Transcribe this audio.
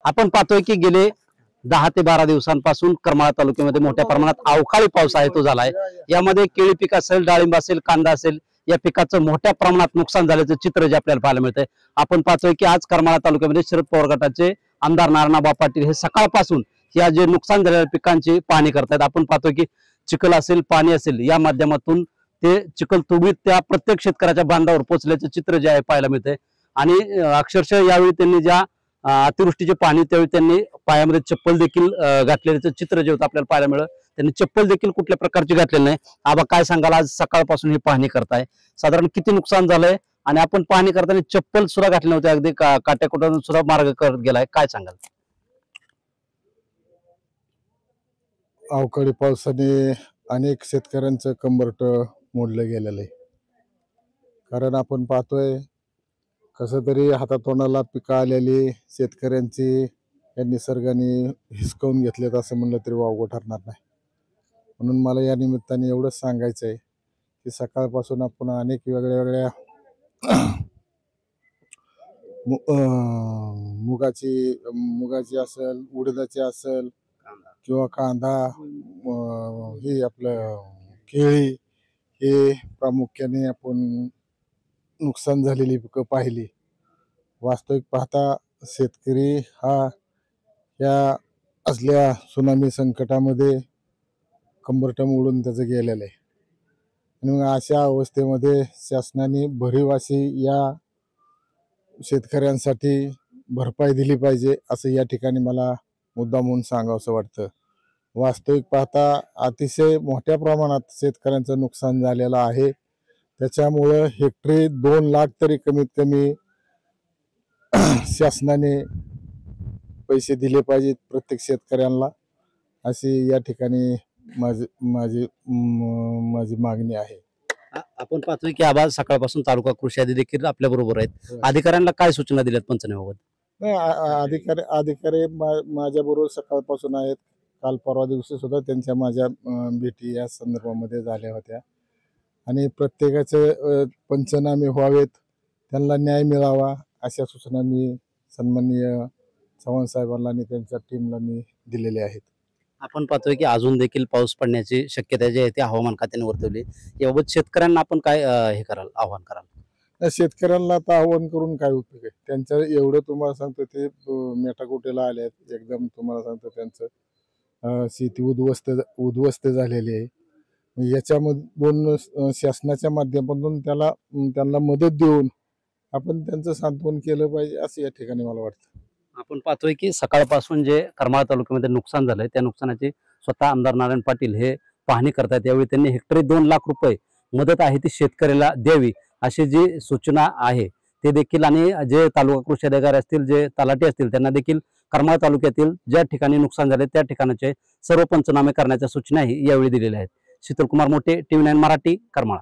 आपण पाहतोय की गेले 10 ते 12 दिवसांपासून करमाळा तालुक्यामध्ये मोठ्या प्रमाणात अवकाळी पाऊस आहे तो झालाय। यामध्ये केळी पीक असेल, डाळिंब असेल, कांदा असेल, या पिकाचं मोठ्या प्रमाणात नुकसान झाल्याचं चित्र जे आपल्याला पाहायला मिळतंय। आपण पाहतोय की आज करमाळा तालुक्यामध्ये शरद पवार गटाचे आमदार नारायणबा पाटील हे सकाळपासून या जे नुकसान झालेल्या पिकांची पाहणी करतायत। आपण पाहतोय की चिखल असेल, पाणी असेल, या माध्यमातून ते चिखल तुडवीत त्या प्रत्येक शेतकऱ्याच्या बांधावर पोहोचल्याचं चित्र जे आहे पाहायला मिळतंय। आणि अक्षरशः यावेळी त्यांनी ज्या अतिवृष्टीचे पाणी त्यावेळी त्यांनी पायामध्ये चप्पल देखील घातलेलं चित्र जे होतं आपल्याला पाहायला मिळालं। त्यांनी चप्पल देखील कुठल्या प्रकारची घातलेली नाही। आबा काय सांगाल, आज सकाळपासून ही पाहणी करताय, साधारण किती नुकसान झालंय आणि आपण पाहणी करताना चप्पल सुद्धा घातली नव्हती, अगदी काट्याकुट्यातून सुद्धा मार्ग करत गेलाय, काय सांगाल? अवकाळी पावसाने अनेक शेतकऱ्यांचं कंबरट मोडलं गेलेलं आहे। कारण आपण पाहतोय कसं तरी हातातोंडाला पिकं आलेली शेतकऱ्यांची या निसर्गाने हिसकावून घेतलेत असं म्हणलं तरी वावगं ठरणार नाही। म्हणून मला या निमित्ताने एवढंच सांगायचं आहे की सकाळपासून आपण अनेक वेगळ्या वेगळ्या मुगाची असेल, उडदाची असेल किंवा कांदा, हे आपलं केळी, हे प्रामुख्याने आपण नुकसान झालेली पिकं पाहिली। वास्तविक पाहता शेतकरी हा या असल्या सुनामी संकटामध्ये कंबरट मोडून त्याचं गेलेलं आहे। आणि मग अशा अवस्थेमध्ये शासनाने भरीव अशी या शेतकऱ्यांसाठी भरपाई दिली पाहिजे असं या ठिकाणी मला मुद्दामून सांगावंसं वाटतं। वास्तविक पाहता अतिशय मोठ्या प्रमाणात शेतकऱ्यांचं नुकसान झालेलं आहे। त्याच्यामुळं हेक्टरी 2 लाख तरी कमीत कमी शासनाने पैसे दिले पाहिजेत प्रत्येक शेतकऱ्यांना, अशी या ठिकाणी माझी मागणी आहे। आपण पाहतोय की आबा सकाळपासून तालुका कृषी अधिकारी देखील आपल्या बरोबर आहेत। अधिकाऱ्यांना काय सूचना दिल्यात पंचनाम्याबाबत? अधिकारी माझ्या बरोबर सकाळपासून आहेत। काल परवा दिवशी सुद्धा त्यांच्या माझ्या भेटी या संदर्भामध्ये झाल्या होत्या। आणि प्रत्येकाचे पंचनामे व्हावेत, त्यांना न्याय मिळावा अशा सूचना मी सन्माननीय चव्हाण साहेबांना आणि त्यांच्या टीमला मी दिलेले आहेत। आपण पाहतोय की अजून देखील पाऊस पडण्याची शक्यता जी आहे ती हवामान खात्याने वर्तवली। याबाबत शेतकऱ्यांना आपण काय आव्हान कराल? शेतकऱ्यांना आता आव्हान करून काय उपयोग आहे? त्यांचं एवढं तुम्हाला सांगतो ते मेटाकुटीला आले आहेत, एकदम तुम्हाला सांगतो त्यांचं शेती उद्ध्वस्त झालेली आहे। याच्यामधून शासनाच्या माध्यमातून त्यांना मदत देऊन आपण त्यांचं सांत्वन केलं पाहिजे असं या ठिकाणी मला वाटतं। आपण पाहतोय की सकाळपासून जे करमाळा तालुक्यामध्ये नुकसान झालंय त्या नुकसानाची स्वतः आमदार नारायण पाटील हे पाहणी करतात। यावेळी त्यांनी हेक्टरी 2 लाख रुपये मदत आहे ती शेतकऱ्याला द्यावी अशी जी सूचना आहे ते देखील, आणि जे तालुका कृषी अधिकारी असतील, जे तलाठी असतील, त्यांना देखील करमाळा तालुक्यातील ज्या ठिकाणी नुकसान झाले त्या ठिकाणाचे सर्व पंचनामे करण्याच्या सूचनाही यावेळी दिलेल्या आहेत। शीतलकुमार मोटे, TV9 मराठी, करमाळा।